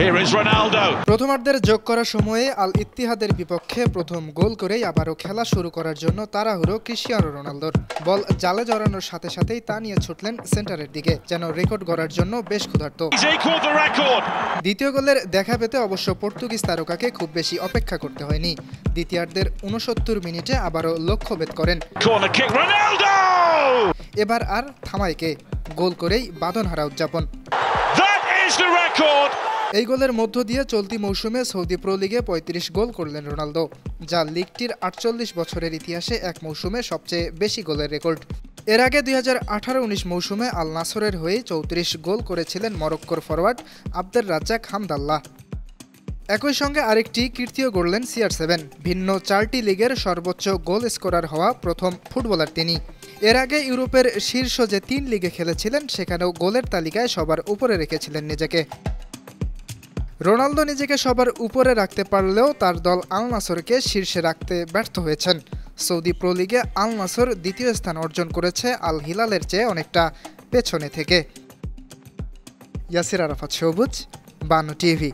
Here is Ronaldo. প্রথমার্ধের যোগ করার সময়ে আল ইত্তিহাদের বিপক্ষে প্রথম গোল করেই আবারও খেলা শুরু করার জন্য তাড়াহুড়ো ক্রিস্টিয়ানো রোনালদোর। বল জালে জড়ানোর সাথে সাথেই তা নিয়ে ছুটলেন সেন্টারের দিকে, যেন রেকর্ড গড়ার জন্য বেশ ক্ষুধার্ত। দ্বিতীয় গোলের দেখা পেতে অবশ্য পর্তুগিজ তারকাকে খুব বেশি অপেক্ষা করতে হয়নি। দ্বিতীয়ার্ধের ৬৯ মিনিটে আবারও লক্ষ্যভেদ করেন। এবার আর থামাইকে, গোল করেই বাঁধনহারা উদযাপন। এই গোলের মধ্য দিয়ে চলতি মৌসুমে সৌদি প্রো লিগে ৩৫ গোল করলেন রোনালদো, যা লিগটির ৪৮ বছরের ইতিহাসে এক মৌসুমে সবচেয়ে বেশি গোলের রেকর্ড। এর আগে ২০১৮-১৯ মৌসুমে আল নাসরের হয়ে ৩৪ গোল করেছিলেন মরক্কোর ফরোয়ার্ড আব্দের রাজ্জাক হামদাল্লাহ। একই সঙ্গে আরেকটি কীর্তিও গড়লেন CR7, ভিন্ন ৪টি লিগের সর্বোচ্চ গোল স্কোরার হওয়া প্রথম ফুটবলার তিনি। এর আগে ইউরোপের শীর্ষ যে ৩ লিগে খেলেছিলেন সেখানেও গোলের তালিকায় সবার উপরে রেখেছিলেন নিজেকে। রোনালদো নিজেকে সবার উপরে রাখতে পারলেও তার দল আল নাসরকে শীর্ষে রাখতে ব্যর্থ হয়েছেন। সৌদি প্রো লিগে আল নাসর দ্বিতীয় স্থান অর্জন করেছে আল হিলালের চেয়ে অনেকটা পেছনে থেকে। ইয়াসির আরাফাত সবুজ, বানু টিভি।